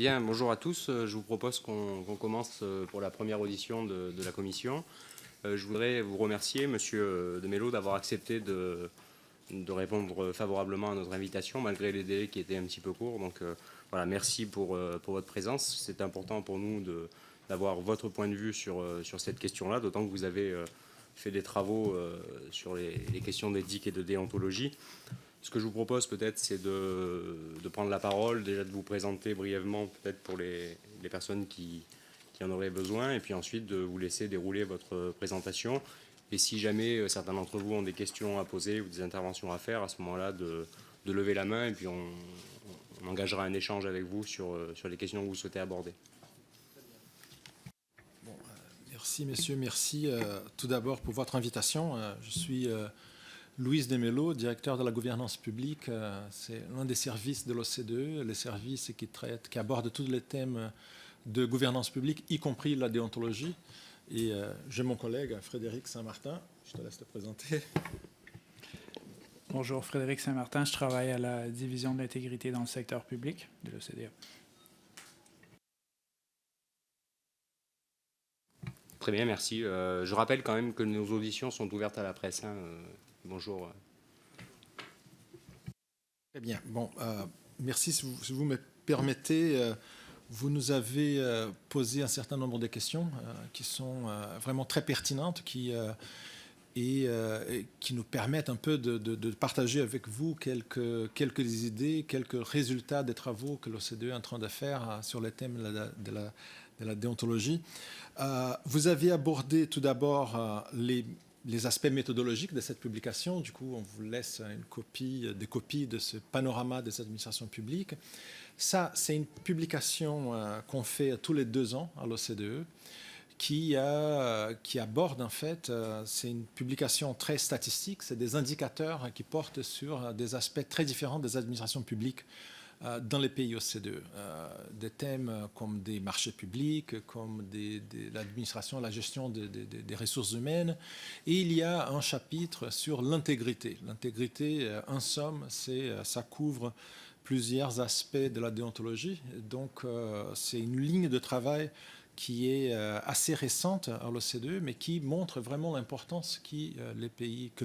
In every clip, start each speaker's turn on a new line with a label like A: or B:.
A: Bien, bonjour à tous. Je vous propose qu'on commence pour la première audition de la commission. Je voudrais vous remercier, Monsieur de Mello, d'avoir accepté de répondre favorablement à notre invitation, malgré les délais qui étaient un petit peu courts. Donc voilà, merci pour votre présence. C'est important pour nous d'avoir votre point de vue sur cette question-là, d'autant que vous avez fait des travaux sur les questions d'éthique et de déontologie. Ce que je vous propose peut-être, c'est de prendre la parole, déjà de vous présenter brièvement peut-être pour les personnes qui en auraient besoin, et puis ensuite de vous laisser dérouler votre présentation. Et si jamais certains d'entre vous ont des questions à poser ou des interventions à faire, à ce moment-là, de lever la main, et puis on engagera un échange avec vous sur les questions que vous souhaitez aborder.
B: Bon, merci messieurs, merci tout d'abord pour votre invitation. Je suis Luis de Mello, directeur de la gouvernance publique. C'est l'un des services de l'OCDE, les services qui abordent tous les thèmes de gouvernance publique, y compris la déontologie. Et j'ai mon collègue Frédéric Saint-Martin. Je te laisse te présenter.
C: Bonjour, Frédéric Saint-Martin. Je travaille à la division de l'intégrité dans le secteur public de l'OCDE.
A: Très bien, merci. Je rappelle quand même que nos auditions sont ouvertes à la presse. Bonjour.
B: Très bien. Bon, merci. Si vous me permettez, vous nous avez posé un certain nombre de questions qui sont vraiment très pertinentes, qui nous permettent un peu de partager avec vous quelques idées, quelques résultats des travaux que l'OCDE est en train de faire sur les thèmes de la déontologie. Vous avez abordé tout d'abord les aspects méthodologiques de cette publication. Du coup, on vous laisse des copies de ce panorama des administrations publiques. Ça, c'est une publication qu'on fait tous les 2 ans à l'OCDE qui aborde, en fait, c'est une publication très statistique, c'est des indicateurs qui portent sur des aspects très différents des administrations publiques dans les pays OCDE. Des thèmes comme des marchés publics, comme l'administration, la gestion des ressources humaines. Et il y a un chapitre sur l'intégrité. L'intégrité, en somme, ça couvre plusieurs aspects de la déontologie. Donc, c'est une ligne de travail qui est assez récente à l'OCDE, mais qui montre vraiment l'importance que les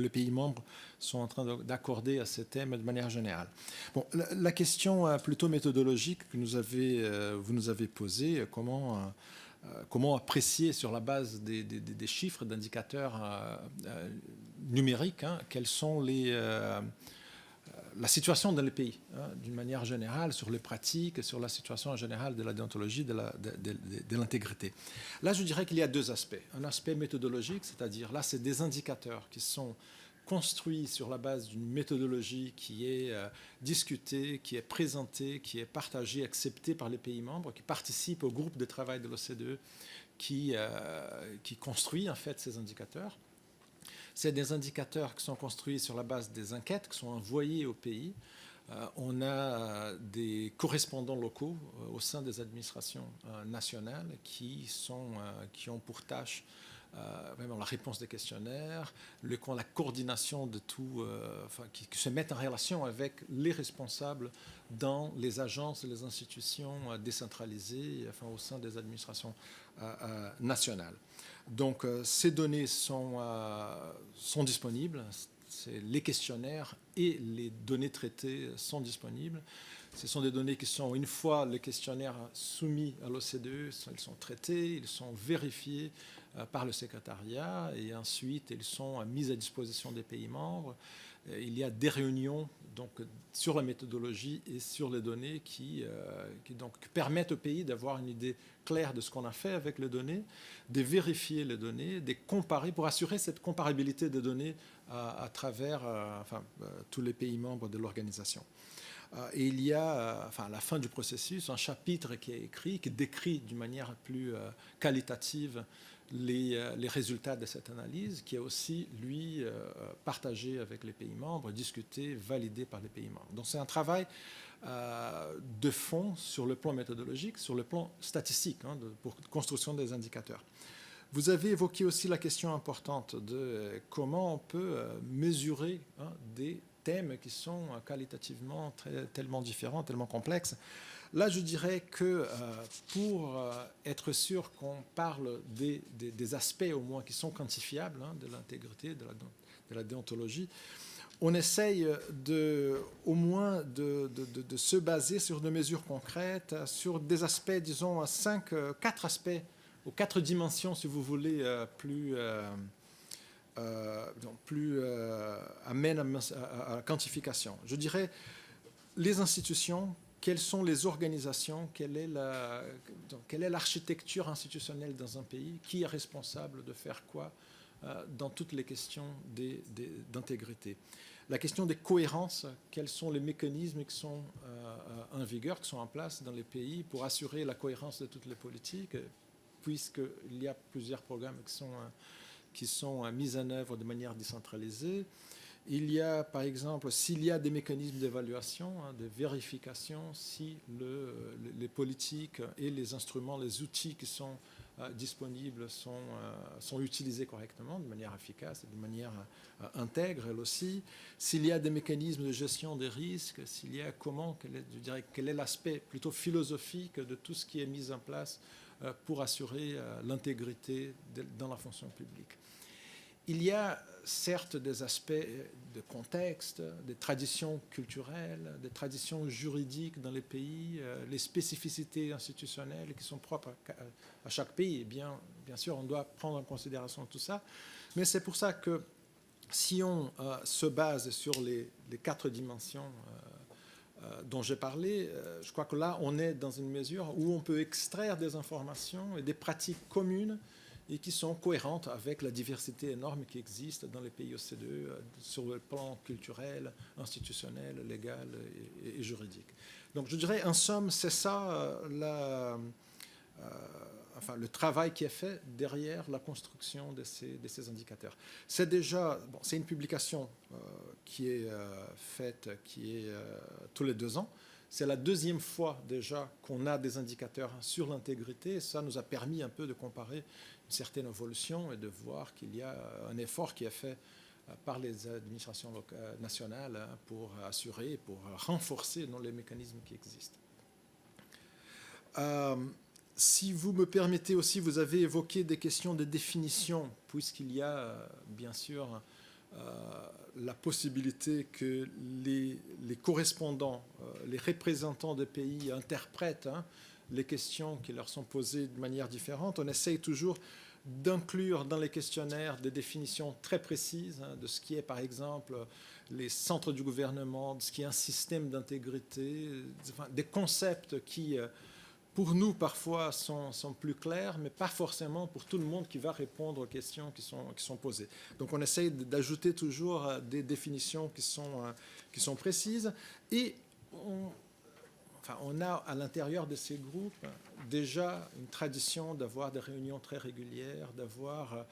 B: pays membres sont en train d'accorder à ces thèmes de manière générale. Bon, la question plutôt méthodologique que vous nous avez posée, comment apprécier sur la base des chiffres, d'indicateurs numériques, quels sont la situation dans les pays, d'une manière générale, sur les pratiques, sur la situation en général de la déontologie, de l'intégrité. Là, je dirais qu'il y a 2 aspects. Un aspect méthodologique, c'est-à-dire là, c'est des indicateurs qui sont construits sur la base d'une méthodologie qui est discutée, qui est présentée, qui est partagée, acceptée par les pays membres, qui participent au groupe de travail de l'OCDE qui construit en fait ces indicateurs. C'est des indicateurs qui sont construits sur la base des enquêtes qui sont envoyées au pays. On a des correspondants locaux au sein des administrations nationales qui ont pour tâche vraiment la réponse des questionnaires, la coordination de tout, qui se mettent en relation avec les responsables dans les agences et les institutions décentralisées au sein des administrations nationales. Donc, ces données sont disponibles. Les questionnaires et les données traitées sont disponibles. Ce sont des données qui sont, une fois les questionnaires soumis à l'OCDE, ils sont traités, ils sont vérifiés par le secrétariat et ensuite ils sont mis à disposition des pays membres. Il y a des réunions donc, sur la méthodologie et sur les données qui permettent au pays d'avoir une idée claire de ce qu'on a fait avec les données, de vérifier les données, de comparer pour assurer cette comparabilité des données à travers tous les pays membres de l'organisation. Et il y a, à la fin du processus, un chapitre qui est écrit, qui décrit d'une manière plus qualitative les résultats de cette analyse, qui est aussi, lui, partagé avec les pays membres, discuté, validé par les pays membres. Donc c'est un travail de fond sur le plan méthodologique, sur le plan statistique, pour construction des indicateurs. Vous avez évoqué aussi la question importante de comment on peut mesurer des thèmes qui sont qualitativement tellement différents, tellement complexes. Là, je dirais que pour être sûr qu'on parle des aspects au moins qui sont quantifiables de l'intégrité, de la déontologie, on essaye au moins de se baser sur des mesures concrètes, sur des aspects, disons, 4 aspects, ou 4 dimensions, si vous voulez, plus amènent à la quantification. Je dirais les institutions. Quelles sont les organisations, quelle est l'architecture institutionnelle dans un pays, qui est responsable de faire quoi dans toutes les questions d'intégrité. La question des cohérences, quels sont les mécanismes qui sont en vigueur, qui sont en place dans les pays pour assurer la cohérence de toutes les politiques, puisqu'il y a plusieurs programmes qui sont mis en œuvre de manière décentralisée. Il y a, par exemple, s'il y a des mécanismes d'évaluation, de vérification, si les politiques et les instruments, les outils qui sont disponibles sont utilisés correctement, de manière efficace et de manière intègre, elle aussi. S'il y a des mécanismes de gestion des risques, s'il y a quel est l'aspect plutôt philosophique de tout ce qui est mis en place pour assurer l'intégrité dans la fonction publique. Il y a certes des aspects de contexte, des traditions culturelles, des traditions juridiques dans les pays, les spécificités institutionnelles qui sont propres à chaque pays. Et bien sûr, on doit prendre en considération tout ça. Mais c'est pour ça que si on se base sur les 4 dimensions dont j'ai parlé, je crois que là, on est dans une mesure où on peut extraire des informations et des pratiques communes et qui sont cohérentes avec la diversité énorme qui existe dans les pays OCDE sur le plan culturel, institutionnel, légal et juridique. Donc je dirais, en somme, c'est ça le travail qui est fait derrière la construction de ces indicateurs. C'est déjà, c'est une publication qui est faite tous les 2 ans. C'est la 2e fois déjà qu'on a des indicateurs sur l'intégrité. Ça nous a permis un peu de comparer une certaine évolution et de voir qu'il y a un effort qui est fait par les administrations nationales pour assurer, pour renforcer les mécanismes qui existent. Si vous me permettez aussi, vous avez évoqué des questions de définition, puisqu'il y a bien sûr la possibilité que les correspondants, les représentants des pays interprètent les questions qui leur sont posées de manière différente. On essaye toujours d'inclure dans les questionnaires des définitions très précises de ce qui est, par exemple, les centres du gouvernement, de ce qui est un système d'intégrité, des concepts qui, pour nous, parfois, sont plus clairs, mais pas forcément pour tout le monde qui va répondre aux questions qui sont posées. Donc, on essaye d'ajouter toujours des définitions qui sont précises. Et on a à l'intérieur de ces groupes déjà une tradition d'avoir des réunions très régulières, d'avoir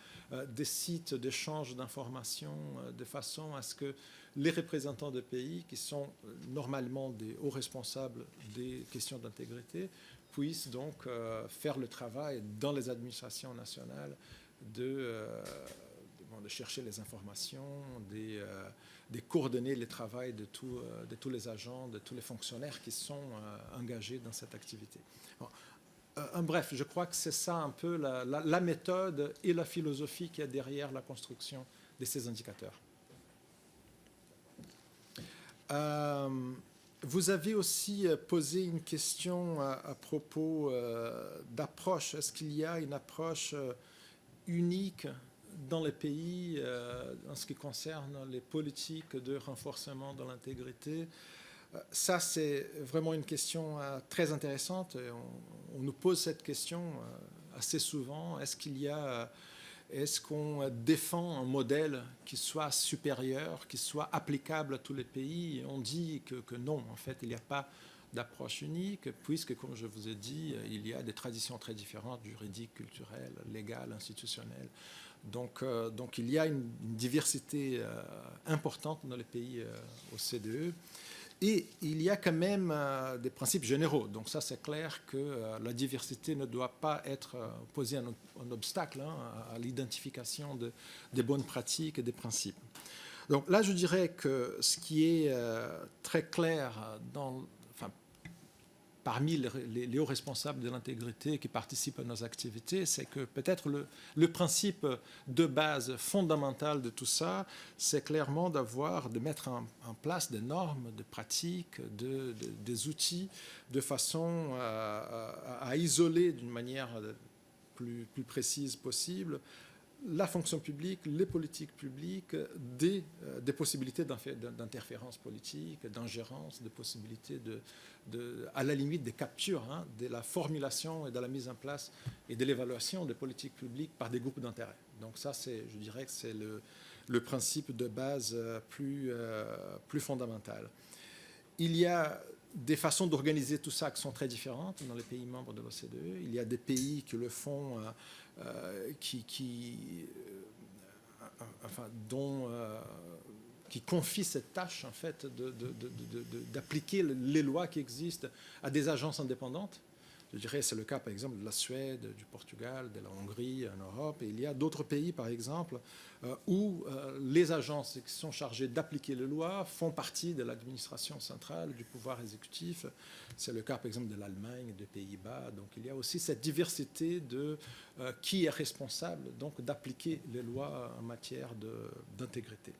B: des sites d'échange d'informations de façon à ce que les représentants des pays, qui sont normalement des hauts responsables des questions d'intégrité, puissent donc faire le travail dans les administrations nationales de chercher les informations, de coordonner le travail de tous les agents, de tous les fonctionnaires qui sont engagés dans cette activité. Bon, en bref, je crois que c'est ça un peu la méthode et la philosophie qui est derrière la construction de ces indicateurs. Vous avez aussi posé une question à propos d'approche. Est-ce qu'il y a une approche unique dans les pays en ce qui concerne les politiques de renforcement de l'intégrité? Ça, c'est vraiment une question très intéressante. On nous pose cette question assez souvent. Est-ce qu'on défend un modèle qui soit supérieur, qui soit applicable à tous les pays? Et on dit que non, en fait, il n'y a pas d'approche unique, puisque, comme je vous ai dit, il y a des traditions très différentes, juridiques, culturelles, légales, institutionnelles. Donc il y a une diversité importante dans les pays OCDE. Et il y a quand même des principes généraux. Donc ça, c'est clair que la diversité ne doit pas être posée un obstacle à l'identification des bonnes pratiques et des principes. Donc là, je dirais que ce qui est très clair parmi les hauts responsables de l'intégrité qui participent à nos activités, c'est que peut-être le principe de base fondamental de tout ça, c'est clairement de mettre en place des normes, des pratiques, des outils, de façon à isoler d'une manière plus précise possible la fonction publique, les politiques publiques, des possibilités d'interférence politique, d'ingérence, des possibilités à la limite des captures, de la formulation et de la mise en place et de l'évaluation des politiques publiques par des groupes d'intérêt. Donc ça, je dirais que c'est le principe de base plus fondamental. Il y a des façons d'organiser tout ça qui sont très différentes dans les pays membres de l'OCDE. Il y a des pays qui le font, qui confient cette tâche en fait d'appliquer les lois qui existent à des agences indépendantes. Je dirais c'est le cas par exemple de la Suède, du Portugal, de la Hongrie en Europe. Et il y a d'autres pays par exemple où les agences qui sont chargées d'appliquer les lois font partie de l'administration centrale, du pouvoir exécutif. C'est le cas par exemple de l'Allemagne, des Pays-Bas. Donc il y a aussi cette diversité de qui est responsable donc d'appliquer les lois en matière d'intégrité.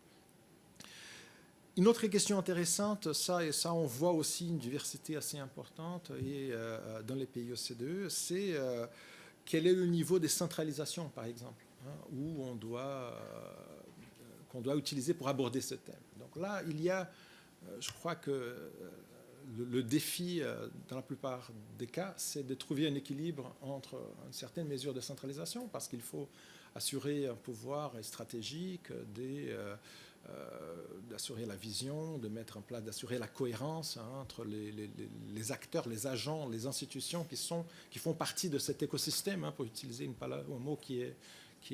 B: Une autre question intéressante, ça on voit aussi une diversité assez importante dans les pays OCDE, c'est quel est le niveau des centralisations, par exemple, où qu'on doit utiliser pour aborder ce thème. Donc là, il y a, je crois que le défi, dans la plupart des cas, c'est de trouver un équilibre entre une certaine mesure de centralisation, parce qu'il faut assurer un pouvoir stratégique, d'assurer la vision, de mettre en place, d'assurer la cohérence entre les acteurs, les agents, les institutions qui font partie de cet écosystème, pour utiliser un mot qui est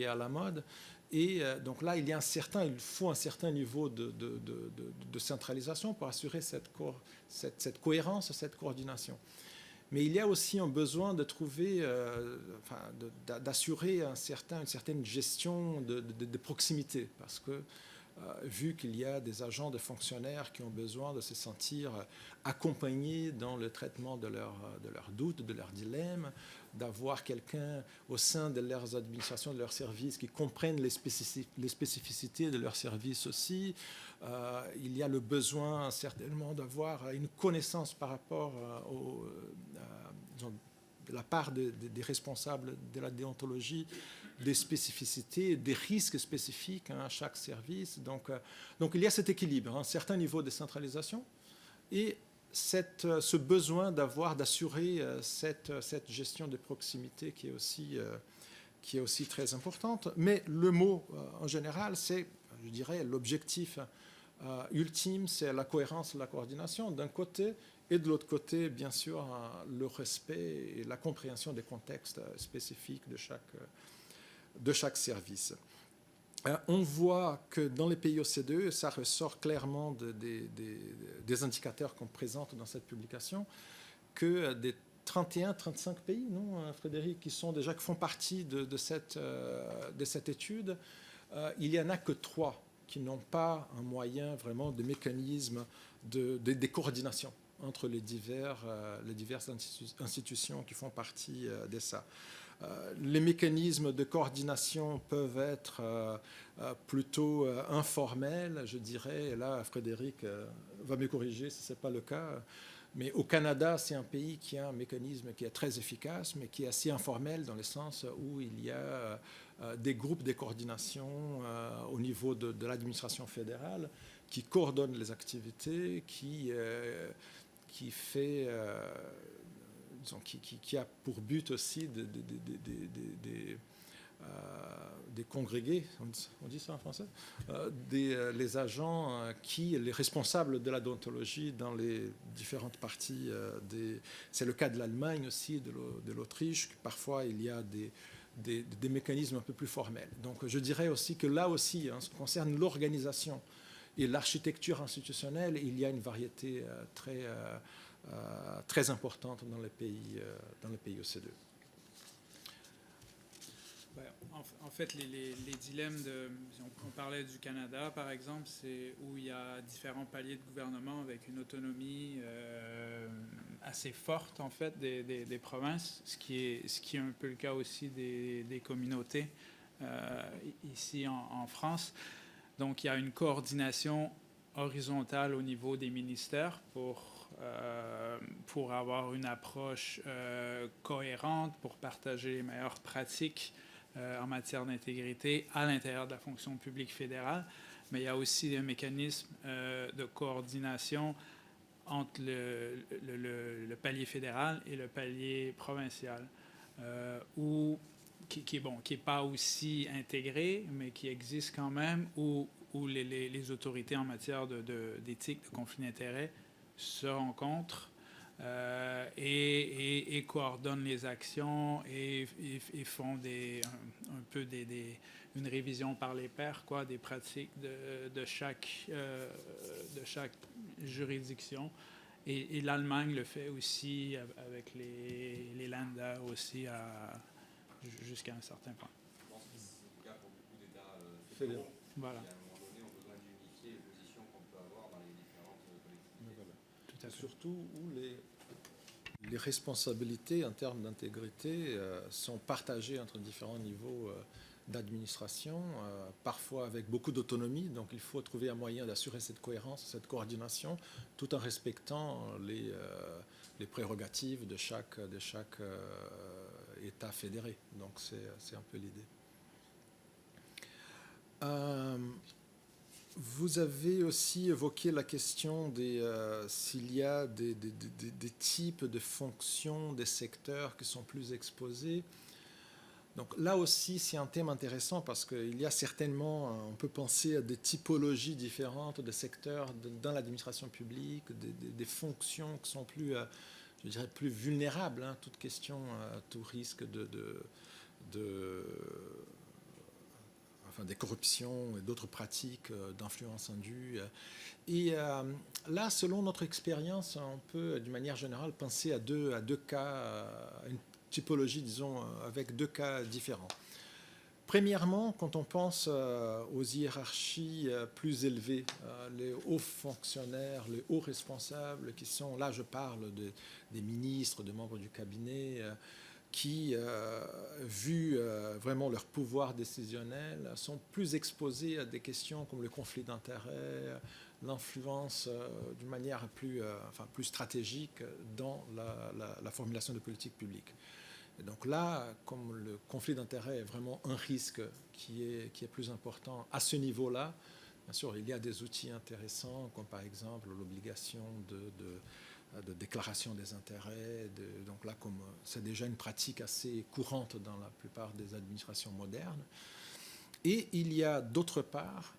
B: à la mode. Et donc là, il faut un certain niveau de centralisation pour assurer cette cohérence, cette coordination. Mais il y a aussi un besoin de trouver, d'assurer une certaine gestion de proximité, parce que vu qu'il y a des agents, des fonctionnaires qui ont besoin de se sentir accompagnés dans le traitement de leurs doutes, de leurs dilemmes, d'avoir quelqu'un au sein de leurs administrations, de leurs services qui comprennent les spécificités de leurs services aussi. Il y a le besoin certainement d'avoir une connaissance par rapport de la part des responsables de la déontologie, des spécificités, des risques spécifiques à chaque service. Donc il y a cet équilibre, un certain niveau de centralisation et ce besoin d'assurer cette gestion de proximité qui est aussi très importante. Mais le mot en général, c'est, je dirais, l'objectif ultime, c'est la cohérence, la coordination d'un côté, et de l'autre côté, bien sûr, le respect et la compréhension des contextes spécifiques de chaque service. On voit que dans les pays OCDE, ça ressort clairement des indicateurs qu'on présente dans cette publication, que des 31-35 pays, non, Frédéric, qui font partie de cette étude, il n'y en a que 3 qui n'ont pas un moyen vraiment de mécanisme de coordination entre les diverses institutions qui font partie de ça. Les mécanismes de coordination peuvent être plutôt informels, je dirais. Et là, Frédéric va me corriger si ce n'est pas le cas. Mais au Canada, c'est un pays qui a un mécanisme qui est très efficace, mais qui est assez informel dans le sens où il y a des groupes de coordination au niveau de l'administration fédérale qui coordonnent les activités, qui a pour but aussi de congréger, on dit ça en français, les agents les responsables de la déontologie dans les différentes parties. C'est le cas de l'Allemagne aussi, de l'Autriche. Parfois, il y a des mécanismes un peu plus formels. Donc, je dirais aussi que là aussi, en ce qui concerne l'organisation et l'architecture institutionnelle, il y a une variété très importante dans les pays OCDE.
C: En fait, les dilemmes on parlait du Canada, par exemple, c'est où il y a différents paliers de gouvernement avec une autonomie assez forte, en fait, des provinces, ce qui est un peu le cas aussi des communautés ici en France. Donc, il y a une coordination horizontale au niveau des ministères pour avoir une approche cohérente, pour partager les meilleures pratiques en matière d'intégrité à l'intérieur de la fonction publique fédérale. Mais il y a aussi des mécanismes de coordination entre le palier fédéral et le palier provincial, qui est pas aussi intégré, mais qui existe quand même, où les autorités en matière d'éthique, de conflit d'intérêts se rencontrent et coordonnent les actions et font un peu une révision par les pairs, quoi, des pratiques de chaque juridiction. Et l'Allemagne le fait aussi avec les Länder aussi jusqu'à un certain point.
A: Je pense que c'est le cas pour beaucoup d'États
B: fédéraux.
C: Voilà.
A: Qui, à un moment donné, ont besoin d'unifier les positions qu'on peut avoir dans les différentes collectivités.
B: Voilà.
C: Tout à fait.
B: Surtout où les responsabilités en termes d'intégrité sont partagées entre différents niveaux d'administration, parfois avec beaucoup d'autonomie. Donc il faut trouver un moyen d'assurer cette cohérence, cette coordination, tout en respectant les prérogatives de chaque État fédéré. Donc c'est un peu l'idée. Vous avez aussi évoqué la question s'il y a des types de fonctions, des secteurs qui sont plus exposés. Donc là aussi, c'est un thème intéressant parce qu'il y a certainement, on peut penser à des typologies différentes de secteurs dans l'administration publique, des fonctions qui sont plus, je dirais, plus vulnérables, hein, toute question, tout risque des corruptions et d'autres pratiques d'influence indue. Et là, selon notre expérience, on peut, d'une manière générale, penser à deux cas, une typologie, disons, avec deux cas différents. Premièrement, quand on pense aux hiérarchies plus élevées, les hauts fonctionnaires, les hauts responsables qui sont, là je parle des ministres, des membres du cabinet, qui, vu vraiment leur pouvoir décisionnel, sont plus exposés à des questions comme le conflit d'intérêts, l'influence d'une manière plus stratégique dans la formulation de politiques publiques. Et donc là, comme le conflit d'intérêts est vraiment un risque qui est plus important à ce niveau-là, bien sûr, il y a des outils intéressants, comme par exemple l'obligation de déclaration des intérêts. Donc là, comme c'est déjà une pratique assez courante dans la plupart des administrations modernes. Et il y a d'autre part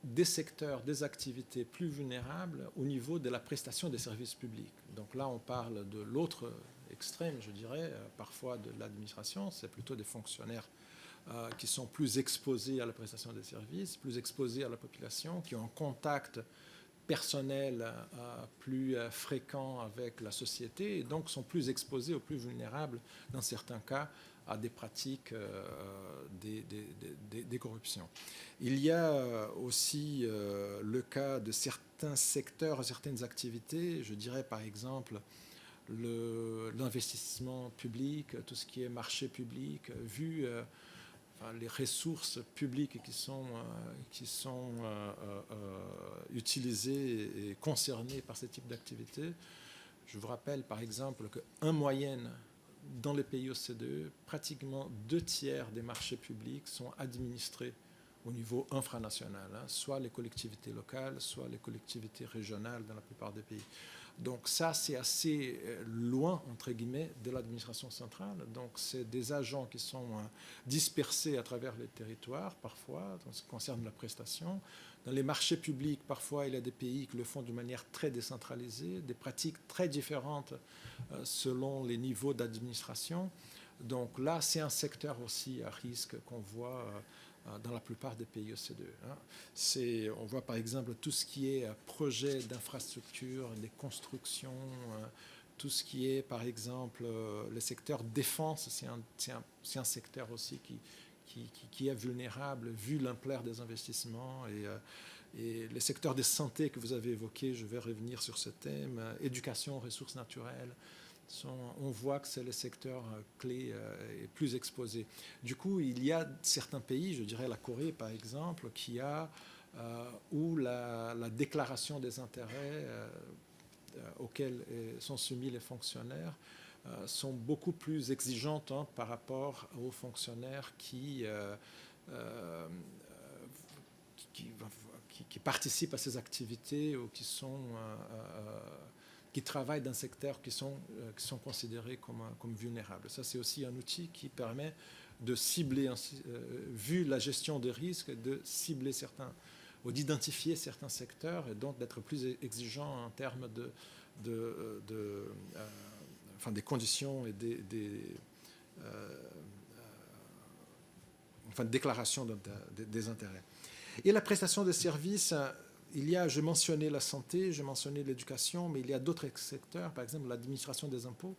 B: des secteurs, des activités plus vulnérables au niveau de la prestation des services publics. Donc là, on parle de l'autre extrême, je dirais, parfois de l'administration, c'est plutôt des fonctionnaires qui sont plus exposés à la prestation des services, plus exposés à la population, qui ont un contact personnel plus fréquent avec la société et donc sont plus exposés aux plus vulnérables, dans certains cas, à des pratiques des corruptions. Il y a aussi le cas de certains secteurs, certaines activités, je dirais par exemple l'investissement public, tout ce qui est marché public, vu les ressources publiques qui sont utilisées et concernées par ce type d'activité. Je vous rappelle par exemple qu'en moyenne, dans les pays OCDE, pratiquement 2/3 des marchés publics sont administrés au niveau infranational, hein, soit les collectivités locales, soit les collectivités régionales dans la plupart des pays. Donc ça, c'est assez loin, entre guillemets, de l'administration centrale. Donc c'est des agents qui sont dispersés à travers les territoires, parfois, en ce qui concerne la prestation. Dans les marchés publics, parfois, il y a des pays qui le font de manière très décentralisée, des pratiques très différentes selon les niveaux d'administration. Donc là, c'est un secteur aussi à risque qu'on voit dans la plupart des pays OCDE. On voit par exemple tout ce qui est projet d'infrastructure, des constructions, tout ce qui est par exemple le secteur défense, c'est un secteur aussi qui est vulnérable vu l'ampleur des investissements Et les secteurs de santé que vous avez évoqués, je vais revenir sur ce thème, éducation, ressources naturelles, on voit que c'est le secteur clé et plus exposé. Du coup, il y a certains pays, je dirais la Corée par exemple, où la déclaration des intérêts auxquels sont soumis les fonctionnaires sont beaucoup plus exigeantes par rapport aux fonctionnaires qui participent à ces activités ou qui travaillent dans secteurs qui sont considérés comme vulnérables. Ça, c'est aussi un outil qui permet de cibler, vu la gestion des risques, de cibler ou d'identifier certains secteurs et donc d'être plus exigeant en termes des conditions et des déclarations des intérêts. Et la prestation de services, je mentionnais la santé, je mentionnais l'éducation, mais il y a d'autres secteurs, par exemple l'administration des impôts,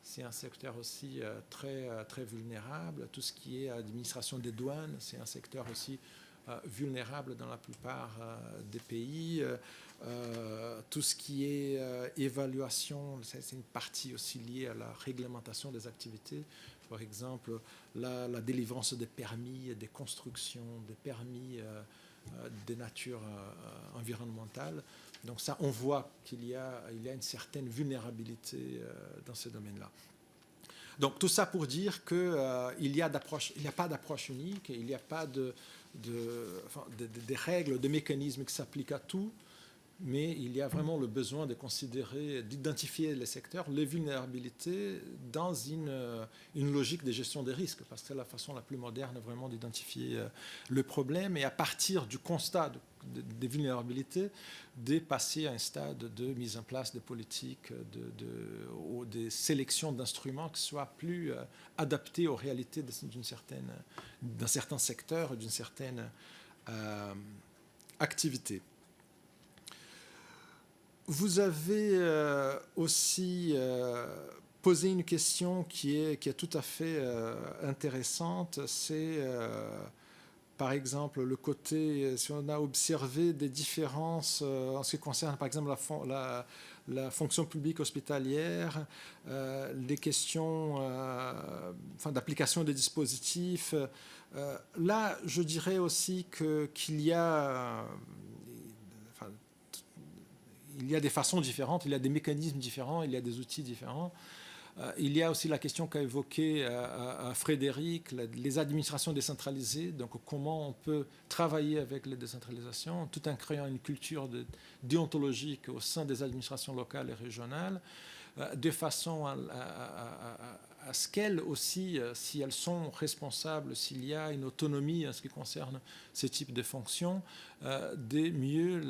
B: c'est un secteur aussi très, très vulnérable. Tout ce qui est administration des douanes, c'est un secteur aussi vulnérable dans la plupart des pays. Tout ce qui est évaluation, c'est une partie aussi liée à la réglementation des activités. Par exemple, la délivrance des permis, des constructions, des permis de nature environnementale. Donc ça, on voit qu'il y a une certaine vulnérabilité dans ce domaine-là. Donc tout ça pour dire qu'il n'y a pas d'approche unique, il n'y a pas des règles, de mécanismes qui s'appliquent à tout, mais il y a vraiment le besoin de considérer, d'identifier les secteurs, les vulnérabilités dans une logique de gestion des risques, parce que c'est la façon la plus moderne vraiment d'identifier le problème, et à partir du constat des vulnérabilités, de passer à un stade de mise en place de politiques ou des sélections d'instruments qui soient plus adaptés aux réalités d'un certain secteur, d'une certaine activité. Vous avez aussi posé une question qui est tout à fait intéressante. C'est, par exemple, le côté, si on a observé des différences en ce qui concerne, par exemple, la fonction publique hospitalière, les questions d'application des dispositifs. Là, je dirais aussi qu'il y a... Il y a des façons différentes, il y a des mécanismes différents, il y a des outils différents. Il y a aussi la question qu'a évoquée Frédéric, les administrations décentralisées, donc comment on peut travailler avec les décentralisations tout en créant une culture déontologique au sein des administrations locales et régionales, de façon à ce qu'elles aussi, si elles sont responsables, s'il y a une autonomie en ce qui concerne ce type de fonctions, de mieux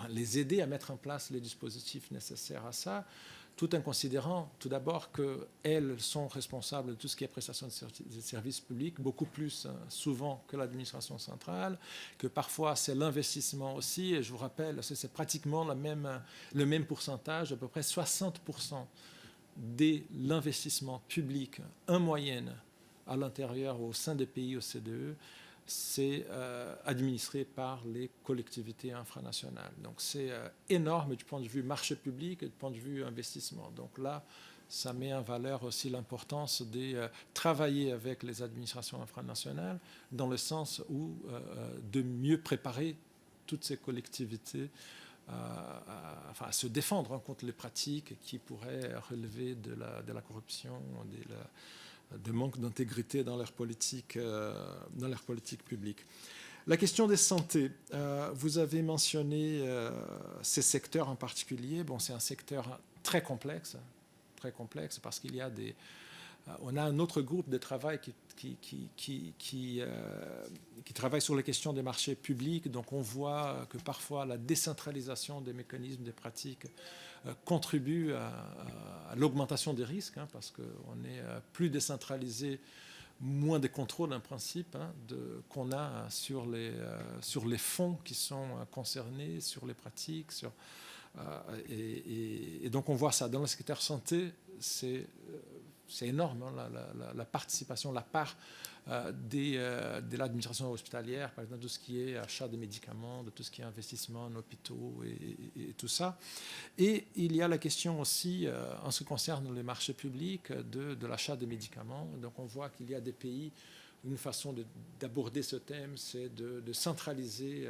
B: les aider à mettre en place les dispositifs nécessaires à ça, tout en considérant tout d'abord qu'elles sont responsables de tout ce qui est prestation de services publics, beaucoup plus souvent que l'administration centrale, que parfois c'est l'investissement aussi, et je vous rappelle, c'est pratiquement le même pourcentage, à peu près 60% de l'investissement public en moyenne à l'intérieur, au sein des pays OCDE, c'est administré par les collectivités infranationales. Donc c'est énorme du point de vue marché public et du point de vue investissement. Donc là, ça met en valeur aussi l'importance de travailler avec les administrations infranationales dans le sens où de mieux préparer toutes ces collectivités à se défendre contre les pratiques qui pourraient relever de la corruption, de manque d'intégrité dans leur politique publique. La question des santé, vous avez mentionné ces secteurs en particulier. Bon, c'est un secteur très complexe parce qu'il y a on a un autre groupe de travail qui travaille sur les questions des marchés publics. Donc on voit que parfois la décentralisation des mécanismes, des pratiques contribue à l'augmentation des risques, parce qu'on est plus décentralisé, moins de contrôle en principe qu'on a sur les fonds qui sont concernés, sur les pratiques. Et donc on voit ça dans le secteur santé, c'est c'est énorme, hein, la participation, la part de l'administration hospitalière, par exemple, de tout ce qui est achat de médicaments, de tout ce qui est investissement en hôpitaux et tout ça. Et il y a la question aussi, en ce qui concerne les marchés publics, de l'achat de médicaments. Donc on voit qu'il y a des pays, une façon d'aborder ce thème, c'est de centraliser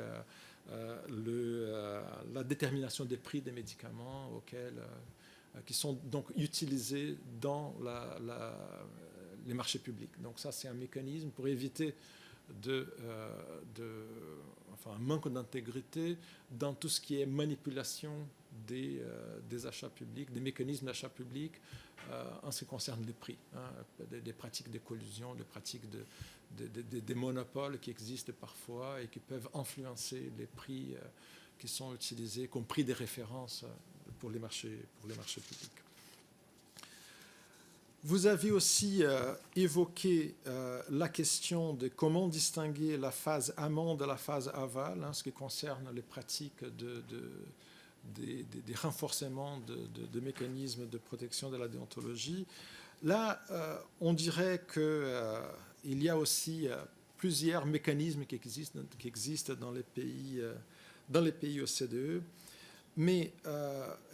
B: la détermination des prix des médicaments qui sont donc utilisés dans les marchés publics. Donc ça, c'est un mécanisme pour éviter un manque d'intégrité dans tout ce qui est manipulation des achats publics, des mécanismes d'achat public en ce qui concerne les prix, hein, des pratiques de collusion, des pratiques des monopoles qui existent parfois et qui peuvent influencer les prix qui sont utilisés comme prix de référence pour les marchés publics. Vous avez aussi évoqué la question de comment distinguer la phase amont de la phase aval, hein, ce qui concerne les pratiques des renforcements de mécanismes de protection de la déontologie. Là, on dirait qu'il y a aussi plusieurs mécanismes qui existent dans les pays OCDE, mais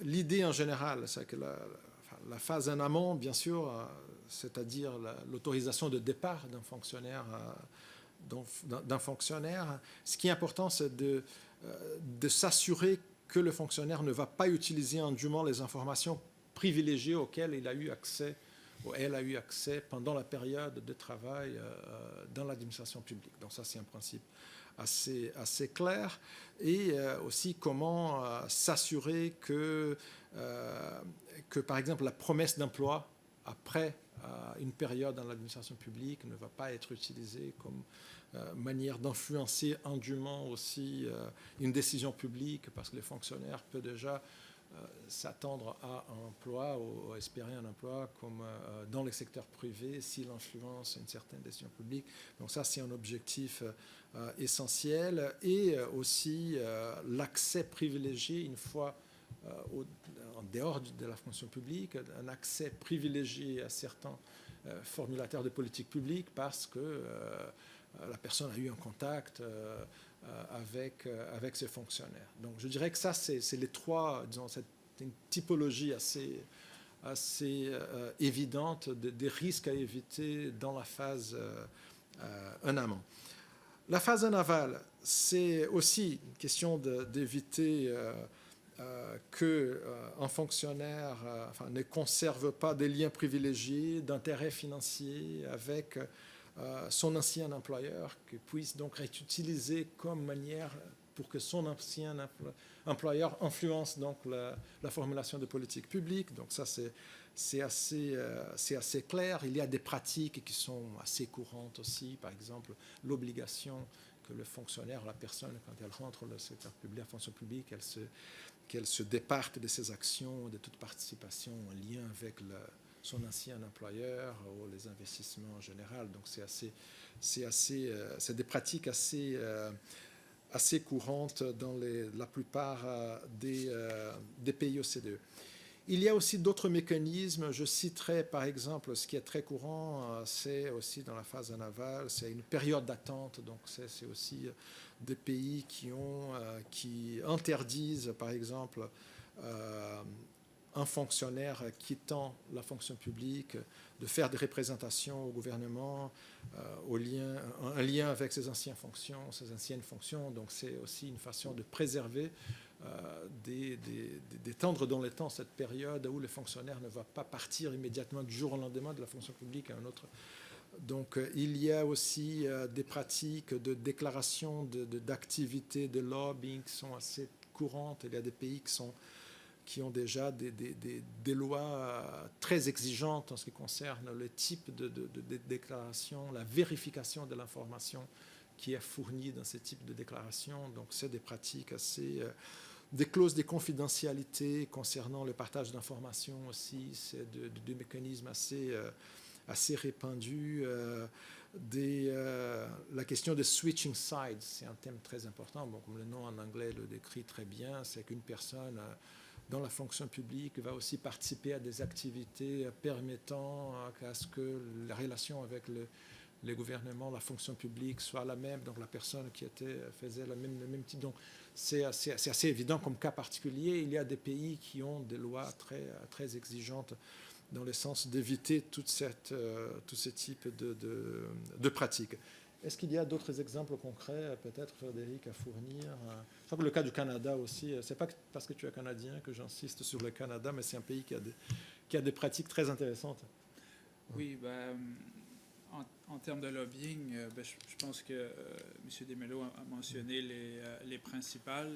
B: l'idée en général, c'est que la phase en amont, bien sûr, c'est-à-dire l'autorisation de départ d'un fonctionnaire, ce qui est important, c'est de s'assurer que le fonctionnaire ne va pas utiliser indûment les informations privilégiées auxquelles il a eu accès ou elle a eu accès pendant la période de travail dans l'administration publique. Donc ça, c'est un principe assez clair. Et aussi comment s'assurer que, par exemple, la promesse d'emploi après une période dans l'administration publique ne va pas être utilisée comme manière d'influencer indûment aussi une décision publique, parce que les fonctionnaires peuvent déjà s'attendre à un emploi ou espérer un emploi comme dans le secteur privé s'il influence une certaine décision publique. Donc ça, c'est un objectif essentiel. Et aussi l'accès privilégié, une fois en dehors de la fonction publique, un accès privilégié à certains formulateurs de politique publique parce que la personne a eu un contact avec ses fonctionnaires. Donc je dirais que ça, c'est les trois, disons, c'est une typologie assez évidente des risques à éviter dans la phase en amont. La phase en aval, c'est aussi une question d'éviter qu'un fonctionnaire ne conserve pas des liens privilégiés d'intérêts financiers avec son ancien employeur, qui puisse donc être utilisé comme manière pour que son ancien employeur influence donc la formulation de politiques publiques. Donc ça, c'est assez clair. Il y a des pratiques qui sont assez courantes aussi, par exemple l'obligation que le fonctionnaire, la personne, quand elle rentre dans le secteur public, la fonction publique, qu'elle se départe de ses actions, de toute participation en lien avec son ancien employeur ou les investissements en général. Donc c'est des pratiques assez courantes dans la plupart des pays OCDE. Il y a aussi d'autres mécanismes. Je citerai par exemple ce qui est très courant, c'est aussi dans la phase en aval, c'est une période d'attente. Donc c'est aussi des pays qui interdisent par exemple un fonctionnaire quittant la fonction publique de faire des représentations au gouvernement, un lien avec ses anciennes fonctions. Donc c'est aussi une façon de préserver, d'étendre dans le temps cette période où le fonctionnaire ne va pas partir immédiatement du jour au lendemain de la fonction publique à un autre. Donc il y a aussi des pratiques de déclaration d'activités de lobbying qui sont assez courantes. Il y a des pays qui ont déjà des lois très exigeantes en ce qui concerne le type de déclaration, la vérification de l'information qui est fournie dans ce type de déclaration. Donc c'est des pratiques des clauses de confidentialité concernant le partage d'informations aussi, c'est des mécanismes assez répandus. La question de switching sides, c'est un thème très important. Bon, comme le nom en anglais le décrit très bien, c'est qu'une personne dans la fonction publique va aussi participer à des activités permettant à ce que la relation avec les gouvernements, la fonction publique soit la même, donc la personne qui faisait le même type. Donc c'est assez évident comme cas particulier. Il y a des pays qui ont des lois très exigeantes dans le sens d'éviter tous ces types de pratiques. Est-ce qu'il y a d'autres exemples concrets, peut-être, Frédéric, à fournir? Je crois que le cas du Canada aussi, ce n'est pas parce que tu es canadien que j'insiste sur le Canada, mais c'est un pays qui a des pratiques très intéressantes.
C: Oui, en termes de lobbying, je pense que M. Desmelot a mentionné les principales.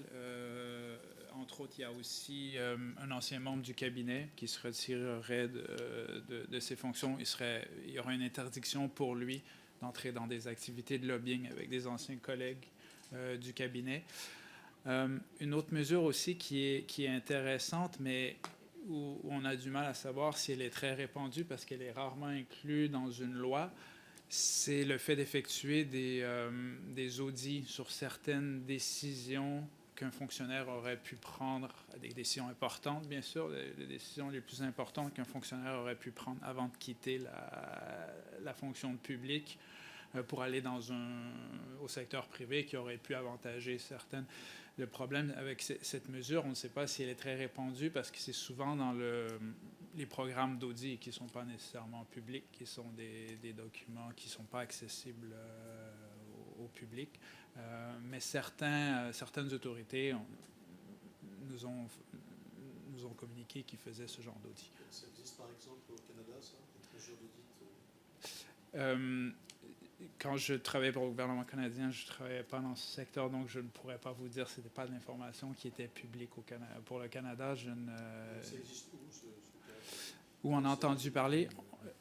C: Entre autres, il y a aussi un ancien membre du cabinet qui se retirerait de ses fonctions. Il y aura une interdiction pour lui d'entrer dans des activités de lobbying avec des anciens collègues du cabinet. Une autre mesure aussi qui est intéressante, mais où on a du mal à savoir si elle est très répandue parce qu'elle est rarement inclue dans une loi, c'est le fait d'effectuer des audits sur certaines décisions qu'un fonctionnaire aurait pu prendre, des décisions importantes, bien sûr, les décisions les plus importantes qu'un fonctionnaire aurait pu prendre avant de quitter la fonction publique pour aller au secteur privé qui aurait pu avantager certaines. Le problème avec cette mesure, on ne sait pas si elle est très répandue parce que c'est souvent dans les programmes d'audit qui ne sont pas nécessairement publics, qui sont des documents qui ne sont pas accessibles au public. Mais certaines autorités nous ont communiqué qu'ils faisaient ce genre d'audit.
D: Ça existe par exemple au Canada, ça, des mesures d'audit?
C: Quand je travaillais pour le gouvernement canadien, je ne travaillais pas dans ce secteur, donc je ne pourrais pas vous dire. Ce n'était pas de l'information qui était publique pour le Canada.
D: Ça existe où,
C: où on a entendu parler?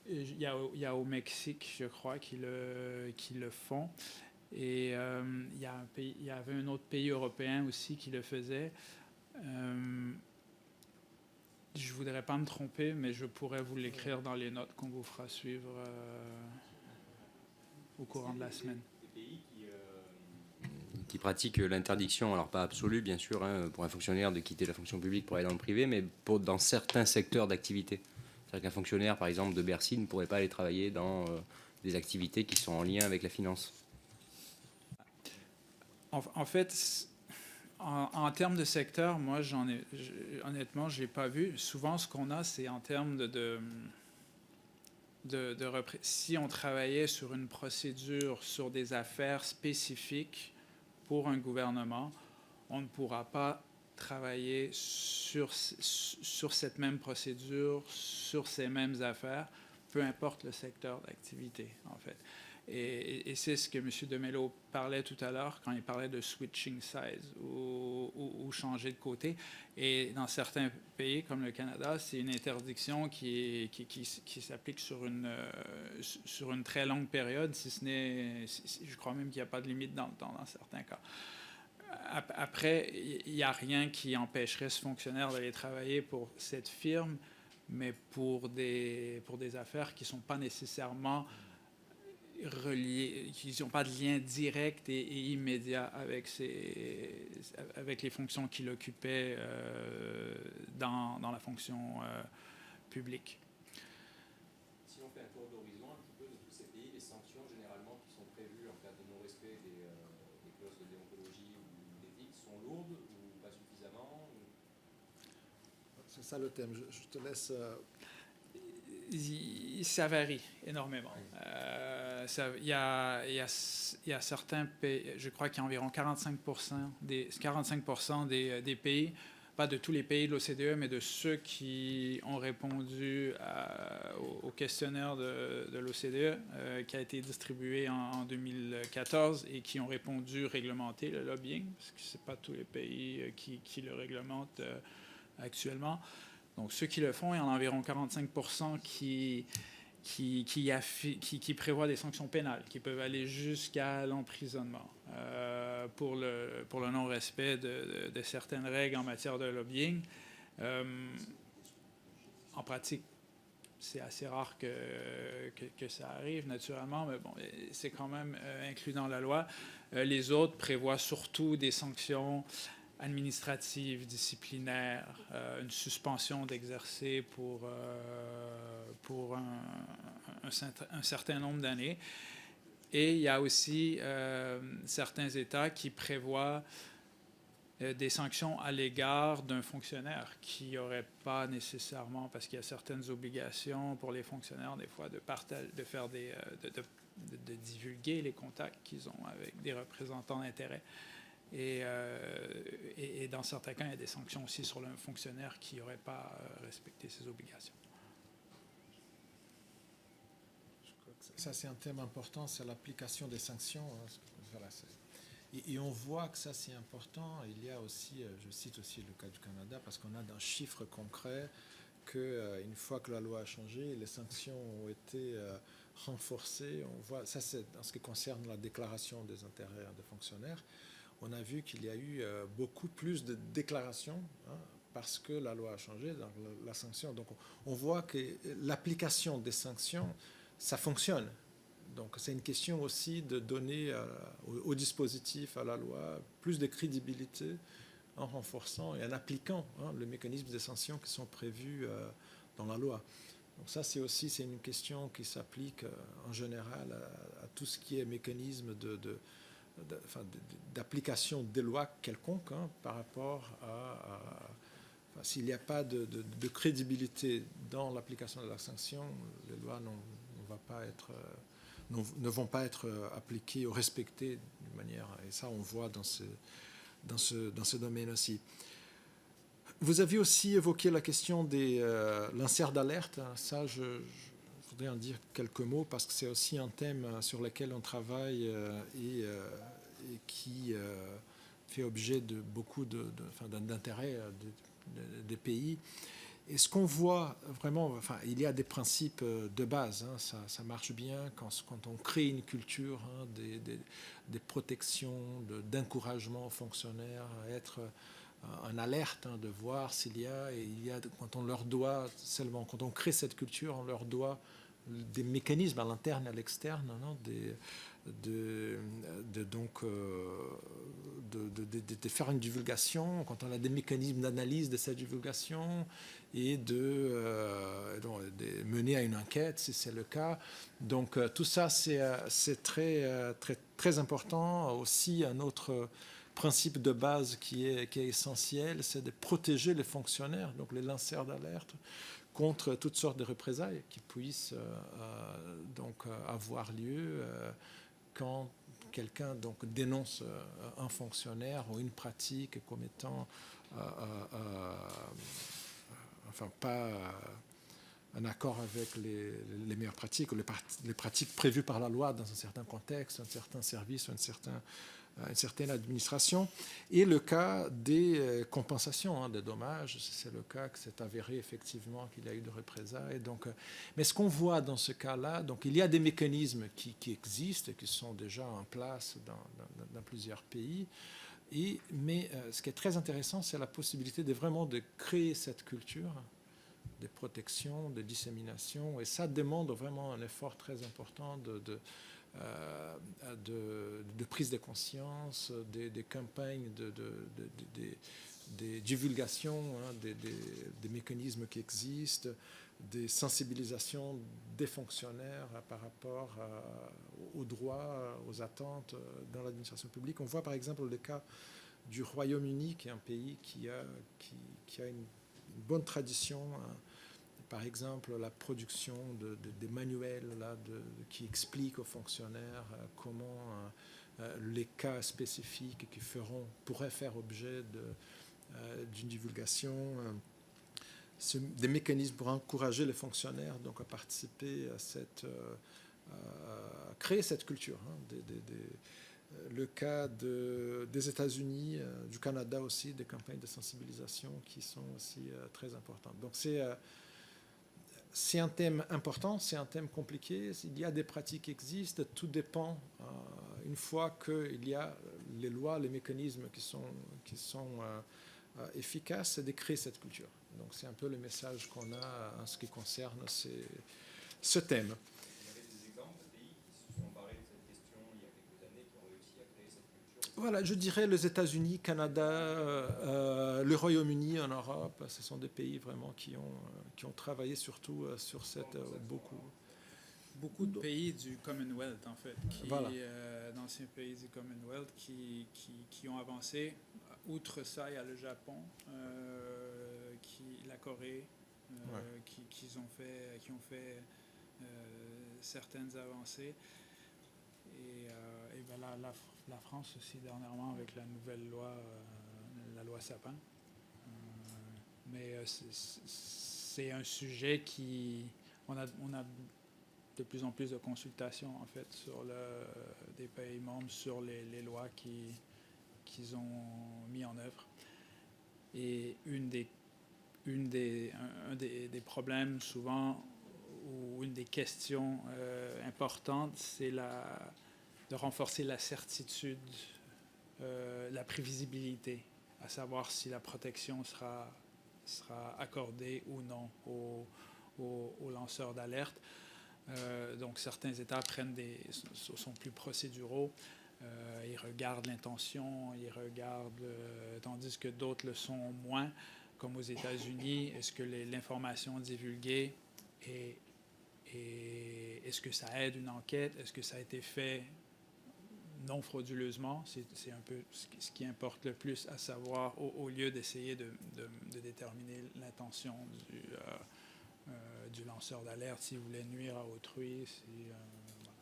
C: Il y a au Mexique, je crois, qui le font. Et il y avait un autre pays européen aussi qui le faisait. Je ne voudrais pas me tromper, mais je pourrais vous l'écrire dans les notes qu'on vous fera suivre au courant de la semaine.
A: Des pays qui pratiquent l'interdiction, alors pas absolue bien sûr, pour un fonctionnaire de quitter la fonction publique pour aller dans le privé, mais dans certains secteurs d'activité. C'est-à-dire qu'un fonctionnaire, par exemple, de Bercy ne pourrait pas aller travailler dans des activités qui sont en lien avec la finance.
C: En fait, en termes de secteur, moi, honnêtement, je n'ai pas vu. Souvent, ce qu'on a, c'est en termes si on travaillait sur une procédure, sur des affaires spécifiques pour un gouvernement, on ne pourra pas travailler sur cette même procédure, sur ces mêmes affaires, peu importe le secteur d'activité, en fait. Et c'est ce que M. Desmelot parlait tout à l'heure quand il parlait de switching sides ou changer de côté. Et dans certains pays, comme le Canada, c'est une interdiction qui s'applique sur une très longue période, si ce n'est, je crois même qu'il n'y a pas de limite dans le temps dans certains cas. Après, il n'y a rien qui empêcherait ce fonctionnaire d'aller travailler pour cette firme, mais pour des affaires qui ne sont pas nécessairement reliés, qui n'ont pas de lien direct et immédiat avec les fonctions qu'il occupait dans la fonction publique.
A: Si on fait un tour d'horizon un petit peu de tous ces pays, les sanctions généralement qui sont prévues en cas de non-respect des clauses de déontologie ou d'éthique sont lourdes ou pas suffisamment
B: C'est ça le thème. Je te laisse...
C: Ça varie énormément. Il y a certains pays, je crois qu'il y a environ 45% des pays, pas de tous les pays de l'OCDE, mais de ceux qui ont répondu au questionnaire de l'OCDE qui a été distribué en 2014 et qui ont répondu réglementer le lobbying, parce que ce n'est pas tous les pays qui le réglementent actuellement. Donc, ceux qui le font, il y en a environ 45% qui prévoient des sanctions pénales, qui peuvent aller jusqu'à l'emprisonnement pour le non-respect de certaines règles en matière de lobbying. En pratique, c'est assez rare que ça arrive, naturellement, mais bon, c'est quand même inclus dans la loi. Les autres prévoient surtout des sanctions administrative, disciplinaire, une suspension d'exercer pour un certain nombre d'années. Et il y a aussi certains États qui prévoient des sanctions à l'égard d'un fonctionnaire qui n'aurait pas nécessairement, parce qu'il y a certaines obligations pour les fonctionnaires des fois de faire de divulguer les contacts qu'ils ont avec des représentants d'intérêt. Et dans certains cas, il y a des sanctions aussi sur le fonctionnaire qui n'aurait pas respecté ses obligations.
B: Ça, c'est un thème important, c'est l'application des sanctions. Voilà, et on voit que ça, c'est important. Il y a aussi, je cite aussi le cas du Canada, parce qu'on a un chiffre concret qu'une fois que la loi a changé, les sanctions ont été renforcées. On voit, ça, c'est en ce qui concerne la déclaration des intérêts des fonctionnaires. On a vu qu'il y a eu beaucoup plus de déclarations, hein, parce que la loi a changé, donc la sanction. Donc, on voit que l'application des sanctions, ça fonctionne. Donc, c'est une question aussi de donner au dispositif, à la loi, plus de crédibilité en renforçant et en appliquant le mécanisme des sanctions qui sont prévus dans la loi. Donc, ça, c'est une question qui s'applique en général à tout ce qui est mécanisme d'application des lois quelconques, hein, par rapport s'il n'y a pas de crédibilité dans l'application de la sanction, les lois ne vont pas être appliquées ou respectées d'une manière. Et ça, on voit dans ce domaine aussi. Vous avez aussi évoqué la question de l'insert d'alerte. Ça, je voudrais en dire quelques mots parce que c'est aussi un thème sur lequel on travaille et qui fait objet de beaucoup d'intérêt des pays. Et ce qu'on voit vraiment, il y a des principes de base, hein, ça marche bien quand on crée une culture, hein, des protections, d'encouragement aux fonctionnaires à être en alerte, hein, de voir s'il y a, quand on leur doit, seulement quand on crée cette culture, on leur doit des mécanismes à l'interne et à l'externe, hein, de faire une divulgation, quand on a des mécanismes d'analyse de cette divulgation et de mener à une enquête si c'est le cas. Donc tout ça, c'est très important. Aussi, un autre principe de base qui est essentiel, c'est de protéger les fonctionnaires, donc les lanceurs d'alerte, contre toutes sortes de représailles qui puissent avoir lieu quand quelqu'un dénonce un fonctionnaire ou une pratique comme étant pas en accord avec les meilleures pratiques ou les pratiques prévues par la loi dans un certain contexte, un certain service ou une certaine administration. Et le cas des compensations, des dommages, c'est le cas que c'est avéré effectivement qu'il y a eu de représailles. Donc, mais ce qu'on voit dans ce cas-là, donc il y a des mécanismes qui existent et qui sont déjà en place dans plusieurs pays. Mais ce qui est très intéressant, c'est la possibilité de créer cette culture de protection, de dissémination. Et ça demande vraiment un effort très important de prise de conscience, des campagnes des divulgations, hein, des mécanismes qui existent, des sensibilisations des fonctionnaires par rapport aux droits, aux attentes dans l'administration publique. On voit par exemple le cas du Royaume-Uni, qui est un pays qui a une bonne tradition, hein, par exemple, la production des manuels qui expliquent aux fonctionnaires comment les cas spécifiques qui pourraient faire objet d'une divulgation, des mécanismes pour encourager les fonctionnaires donc, à participer à créer cette culture. Hein, le cas des États-Unis, du Canada aussi, des campagnes de sensibilisation qui sont aussi très importantes. Donc c'est un thème important, c'est un thème compliqué. Il y a des pratiques qui existent, tout dépend, une fois qu'il y a les lois, les mécanismes qui sont efficaces, c'est de créer cette culture. Donc c'est un peu le message qu'on a en ce qui concerne ce thème.
E: Vous avez des exemples de pays qui se sont emparés de cette question il y a quelques années, qui ont réussi à créer cette culture?
B: Voilà, je dirais les États-Unis, Canada, le Royaume-Uni en Europe, ce sont des pays vraiment qui ont travaillé surtout sur cette
C: Beaucoup de pays du Commonwealth, en fait,
B: Voilà.
C: d'anciens pays du Commonwealth qui ont avancé. Outre ça, il y a le Japon, la Corée, qui ont fait certaines avancées. Et ben la France aussi, dernièrement, avec la nouvelle loi, la loi Sapin. Mais c'est un sujet qui... On a de plus en plus de consultations, en fait, des pays membres sur les lois qu'ils ont mis en œuvre. Et un des problèmes, souvent, ou une des questions importantes, c'est de renforcer la certitude, la prévisibilité, à savoir si la protection sera accordée ou non aux lanceurs d'alerte. Donc, certains États sont plus procéduraux. Ils regardent l'intention, tandis que d'autres le sont moins, comme aux États-Unis. Est-ce que l'information divulguée est-ce que ça aide une enquête? Est-ce que ça a été fait non frauduleusement? C'est un peu ce qui importe le plus à savoir, au lieu d'essayer de déterminer l'intention du lanceur d'alerte, s'il voulait nuire à autrui. Voilà.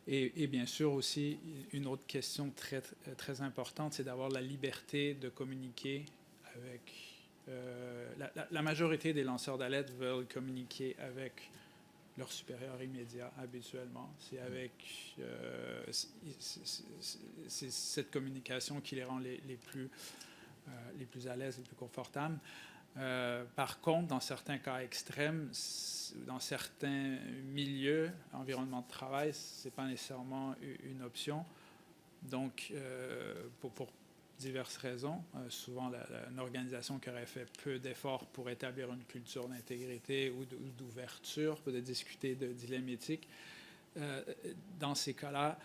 C: Et bien sûr aussi, une autre question très, très importante, c'est d'avoir la liberté de communiquer avec... la majorité des lanceurs d'alerte veulent communiquer avec leur supérieur immédiat habituellement. C'est avec c'est cette communication qui les rend les plus à l'aise, les plus confortables. Par contre, dans certains cas extrêmes, dans certains milieux, environnement de travail, ce n'est pas nécessairement une option. Donc, pour diverses raisons, souvent une organisation qui aurait fait peu d'efforts pour établir une culture d'intégrité ou d'ouverture, peut-être discuter de dilemmes éthiques, dans ces cas-là,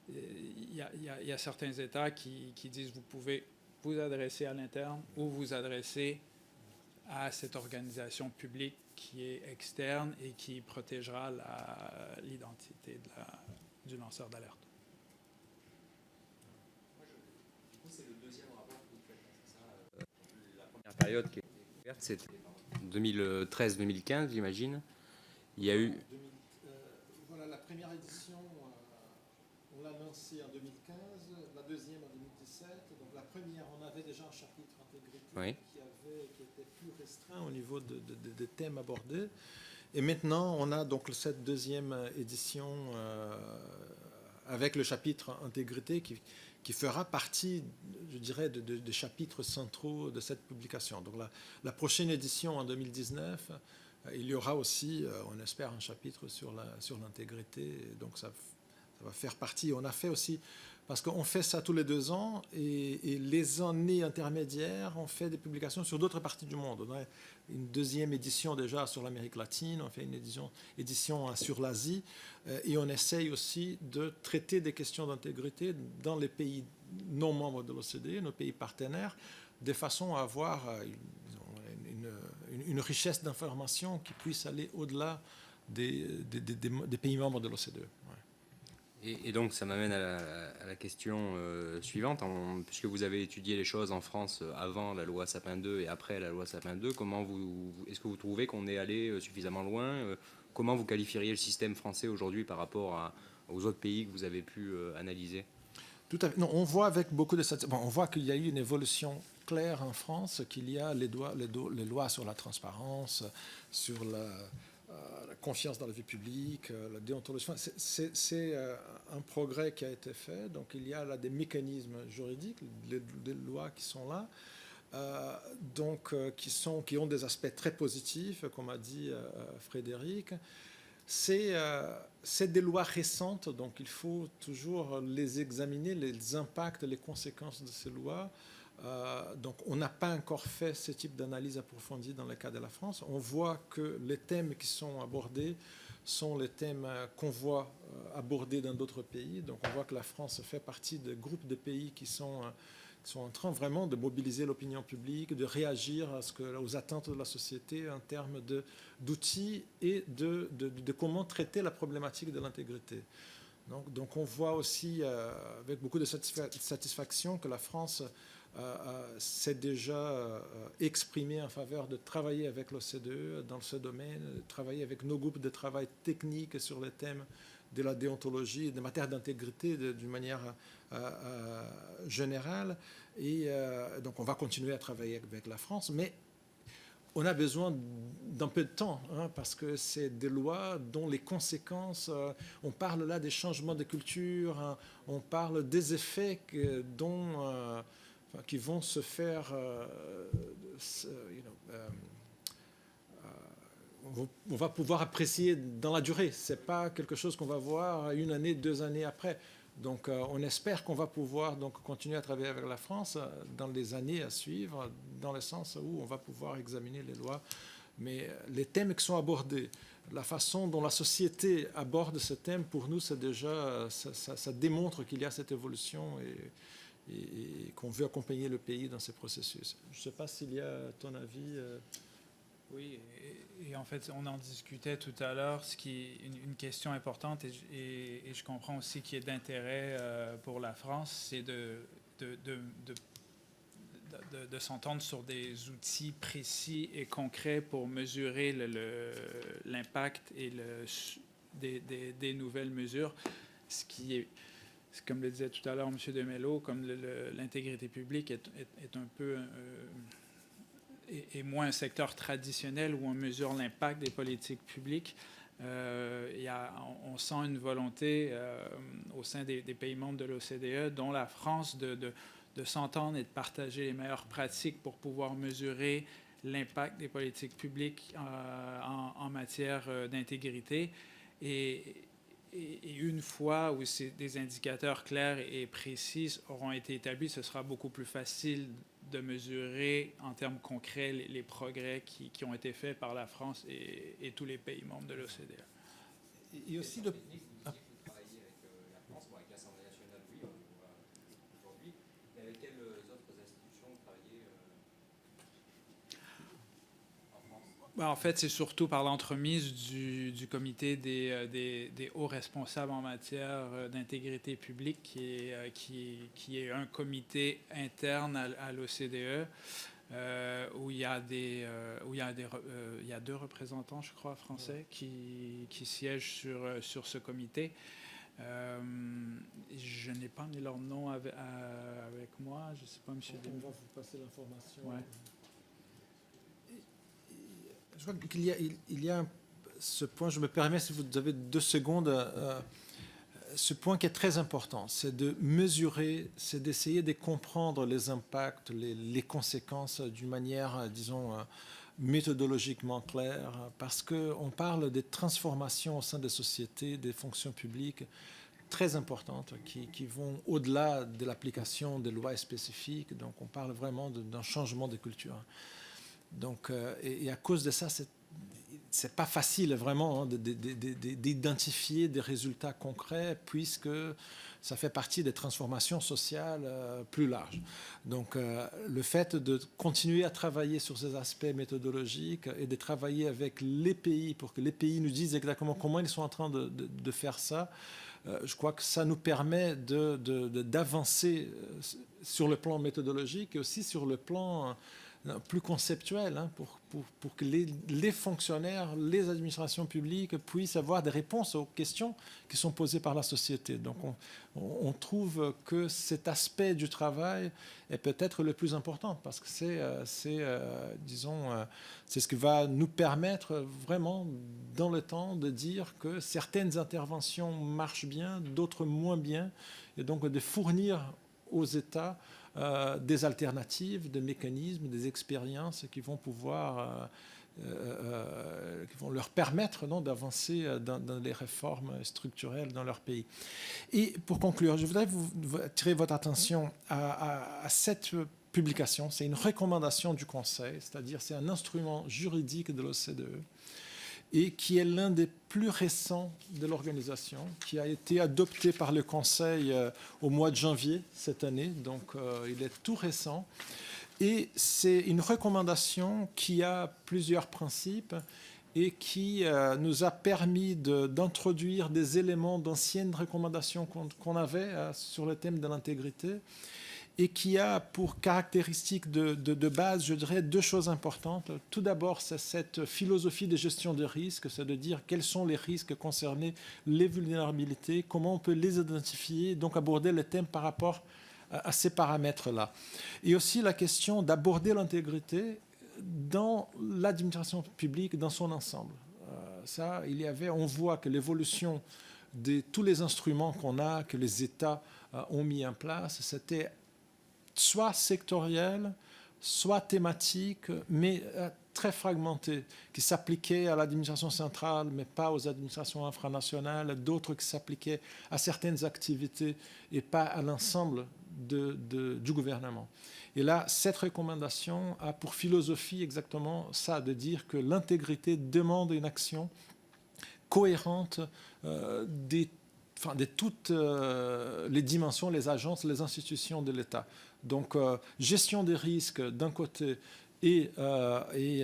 C: il y a certains États qui disent vous pouvez vous adresser à l'interne ou vous adresser à cette organisation publique qui est externe et qui protégera l'identité du lanceur d'alerte.
A: C'est le deuxième rapport que vous faites, c'est ça? La première période qui est ouverte, c'était 2013-2015, j'imagine. Il y a eu...
B: Voilà, la première édition, on l'a lancée en 2015, la deuxième en 2017. Donc la première, on avait déjà un chapitre intégrité qui était plus restreint au niveau des thèmes abordés. Et maintenant, on a donc cette deuxième édition avec le chapitre intégrité qui fera partie, je dirais, des chapitres centraux de cette publication. Donc la prochaine édition en 2019, il y aura aussi, on espère, un chapitre sur l'intégrité. Donc ça va faire partie. On a fait aussi, parce qu'on fait ça tous les 2 ans, et les années intermédiaires, on fait des publications sur d'autres parties du monde. On a une deuxième édition déjà sur l'Amérique latine, on fait une édition sur l'Asie, et on essaye aussi de traiter des questions d'intégrité dans les pays non membres de l'OCDE, nos pays partenaires, de façon à avoir une richesse d'informations qui puisse aller au-delà des pays membres de l'OCDE.
A: Et donc, ça m'amène à la question suivante. Puisque vous avez étudié les choses en France avant la loi Sapin 2 et après la loi Sapin 2, est-ce que vous trouvez qu'on est allé suffisamment loin? Comment vous qualifieriez le système français aujourd'hui par rapport aux autres pays que vous avez pu analyser?
B: Tout à fait. Non, on voit avec beaucoup de on voit qu'il y a eu une évolution claire en France, qu'il y a les lois sur la transparence, sur la confiance dans la vie publique, la déontologie. C'est un progrès qui a été fait. Donc il y a là des mécanismes juridiques, des lois qui sont là, qui ont des aspects très positifs, comme a dit Frédéric. C'est des lois récentes, donc il faut toujours les examiner, les impacts, les conséquences de ces lois. Donc on n'a pas encore fait ce type d'analyse approfondie dans le cas de la France. On voit que les thèmes qui sont abordés sont les thèmes qu'on voit abordés dans d'autres pays. Donc on voit que la France fait partie de groupes de pays qui sont en train vraiment de mobiliser l'opinion publique, de réagir aux attentes de la société en termes d'outils et de comment traiter la problématique de l'intégrité. Donc on voit aussi avec beaucoup de satisfaction que la France s'est déjà exprimée en faveur de travailler avec l'OCDE dans ce domaine, de travailler avec nos groupes de travail techniques sur les thèmes de la déontologie, des matières d'intégrité d'une manière générale. Et donc on va continuer à travailler avec la France, mais on a besoin d'un peu de temps, parce que c'est des lois dont les conséquences, on parle là des changements de culture, on parle des effets qui vont se faire, on va pouvoir apprécier dans la durée. Ce n'est pas quelque chose qu'on va voir 1 année, 2 années après. Donc on espère qu'on va pouvoir donc continuer à travailler avec la France dans les années à suivre, dans le sens où on va pouvoir examiner les lois. Mais les thèmes qui sont abordés, la façon dont la société aborde ce thème, pour nous, c'est déjà, ça démontre qu'il y a cette évolution et qu'on veut accompagner le pays dans ces processus. Je ne sais pas s'il y a, à ton avis...
C: Oui, et en fait, on en discutait tout à l'heure, ce qui est une question importante, et je comprends aussi qu'il y ait d'intérêt pour la France, c'est de s'entendre sur des outils précis et concrets pour mesurer l'impact et des nouvelles mesures, ce qui est, comme le disait tout à l'heure M. de Mello, comme l'intégrité publique est un peu... et moins un secteur traditionnel où on mesure l'impact des politiques publiques. On sent une volonté au sein des pays membres de l'OCDE, dont la France, de s'entendre et de partager les meilleures pratiques pour pouvoir mesurer l'impact des politiques publiques en matière d'intégrité. Et une fois où des indicateurs clairs et précis auront été établis, ce sera beaucoup plus facile de mesurer en termes concrets les progrès qui ont été faits par la France et tous les pays membres de l'OCDE.
B: Et aussi
A: Vous travaillez avec la France, avec l'Assemblée nationale, oui, on le voit aujourd'hui. Mais avec quelles autres institutions vous travaillez en France?
C: En fait, c'est surtout par l'entremise du comité des hauts responsables en matière d'intégrité publique, qui est un comité interne à l'OCDE, où il y a 2 représentants, je crois, français, qui siègent sur ce comité. Je n'ai pas mis leur nom avec moi. Je ne sais pas, monsieur.
B: On va vous passer l'information.
C: Ouais.
B: Je crois qu'il y a ce point, je me permets, si vous avez 2 secondes, ce point qui est très important, c'est de mesurer, c'est d'essayer de comprendre les impacts, les conséquences d'une manière, disons, méthodologiquement claire, parce qu'on parle des transformations au sein des sociétés, des fonctions publiques très importantes qui vont au-delà de l'application des lois spécifiques. Donc on parle vraiment d'un changement de culture. Donc, et à cause de ça, c'est pas facile vraiment d'identifier des résultats concrets, puisque ça fait partie des transformations sociales plus larges. Donc le fait de continuer à travailler sur ces aspects méthodologiques et de travailler avec les pays pour que les pays nous disent exactement comment ils sont en train de faire ça, je crois que ça nous permet d'avancer sur le plan méthodologique et aussi sur le plan plus conceptuel, pour que les fonctionnaires, les administrations publiques puissent avoir des réponses aux questions qui sont posées par la société. Donc on trouve que cet aspect du travail est peut-être le plus important, parce que c'est ce qui va nous permettre vraiment dans le temps de dire que certaines interventions marchent bien, d'autres moins bien, et donc de fournir aux États des alternatives, des mécanismes, des expériences qui vont pouvoir, qui vont leur permettre d'avancer dans les réformes structurelles dans leur pays. Et pour conclure, je voudrais vous attirer votre attention à cette publication. C'est une recommandation du Conseil, c'est-à-dire c'est un instrument juridique de l'OCDE. et qui est l'un des plus récents de l'organisation, qui a été adopté par le Conseil au mois de janvier cette année, donc il est tout récent. Et c'est une recommandation qui a plusieurs principes et qui nous a permis d'introduire des éléments d'anciennes recommandations qu'on avait sur le thème de l'intégrité, et qui a pour caractéristique de base, je dirais, deux choses importantes. Tout d'abord, c'est cette philosophie de gestion de risques, c'est de dire quels sont les risques concernés, les vulnérabilités, comment on peut les identifier, donc aborder le thème par rapport à ces paramètres-là. Et aussi la question d'aborder l'intégrité dans l'administration publique dans son ensemble. On voit que l'évolution de tous les instruments qu'on a, que les États ont mis en place, c'était soit sectoriel, soit thématique, mais très fragmenté, qui s'appliquait à l'administration centrale, mais pas aux administrations infranationales, d'autres qui s'appliquaient à certaines activités et pas à l'ensemble du gouvernement. Et là, cette recommandation a pour philosophie exactement ça, de dire que l'intégrité demande une action cohérente de toutes les dimensions, les agences, les institutions de l'État. Donc, gestion des risques d'un côté et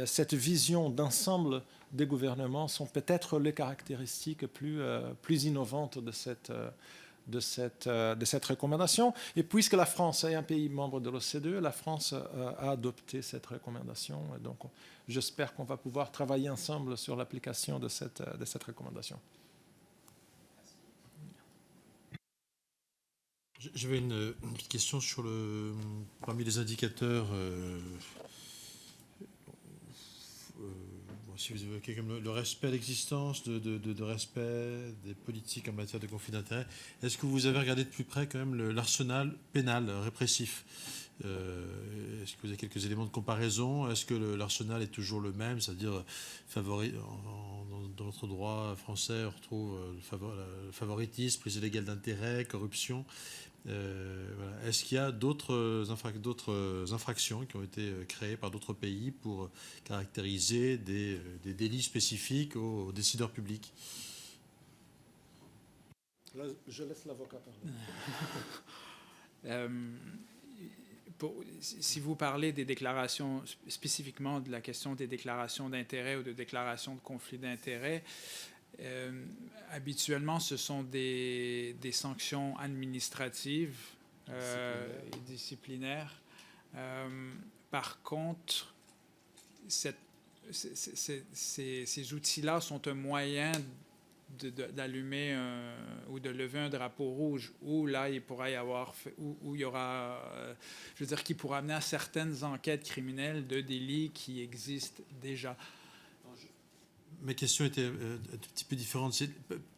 B: cette vision d'ensemble des gouvernements sont peut-être les caractéristiques plus innovantes de cette recommandation. Et puisque la France est un pays membre de l'OCDE, la France a adopté cette recommandation. Et donc, j'espère qu'on va pouvoir travailler ensemble sur l'application de cette recommandation.
E: J'avais une petite question sur parmi les indicateurs. Si vous évoquez comme le respect à l'existence, de respect des politiques en matière de conflit d'intérêts, est-ce que vous avez regardé de plus près quand même l'arsenal pénal répressif? Est-ce que vous avez quelques éléments de comparaison? Est-ce que l'arsenal est toujours le même, c'est-à-dire dans notre droit français, on retrouve le favoritisme, prise illégale d'intérêt, corruption. Voilà. Est-ce qu'il y a d'autres infractions qui ont été créées par d'autres pays pour caractériser des délits spécifiques aux décideurs publics?
B: Là, je laisse l'avocat parler.
C: Si vous parlez des déclarations, spécifiquement de la question des déclarations d'intérêt ou de déclarations de conflit d'intérêt, habituellement, ce sont des sanctions administratives et disciplinaires. Par contre, ces outils-là sont un moyen d'allumer ou de lever un drapeau rouge, où là, il pourrait y avoir, où il y aura, je veux dire, qui pourra amener à certaines enquêtes criminelles de délits qui existent déjà.
E: Ma question était un tout petit peu différente.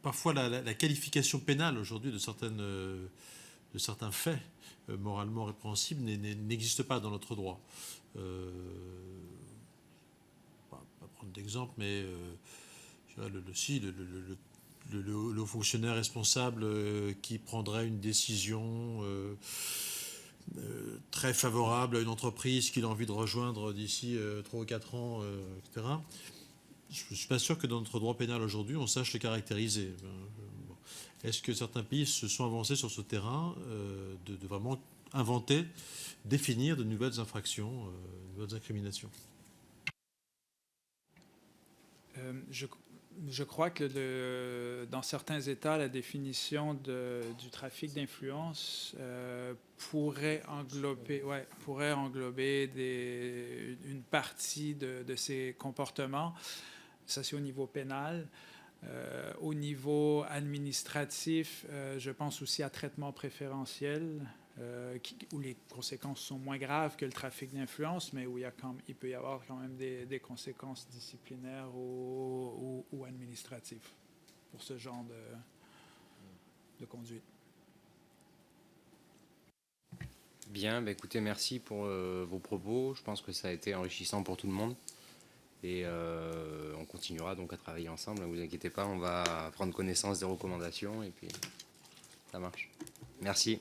E: Parfois, la qualification pénale aujourd'hui de certains faits moralement répréhensibles n'existe pas dans notre droit. Je ne vais pas prendre d'exemple, mais le haut fonctionnaire responsable qui prendrait une décision très favorable à une entreprise qu'il a envie de rejoindre d'ici 3 ou 4 ans, etc. Je ne suis pas sûr que dans notre droit pénal aujourd'hui, on sache le caractériser. Est-ce que certains pays se sont avancés sur ce terrain de vraiment inventer, définir de nouvelles infractions, de nouvelles incriminations?
C: Je crois que dans certains États, la définition du trafic d'influence pourrait englober une partie de ces comportements. Ça, c'est au niveau pénal. Au niveau administratif, je pense aussi à traitement préférentiel, où les conséquences sont moins graves que le trafic d'influence, mais où il peut y avoir quand même des conséquences disciplinaires ou administratives pour ce genre de conduite.
A: Bien, écoutez, merci pour vos propos. Je pense que ça a été enrichissant pour tout le monde. Et on continuera donc à travailler ensemble. Ne vous inquiétez pas, on va prendre connaissance des recommandations et puis ça marche. Merci.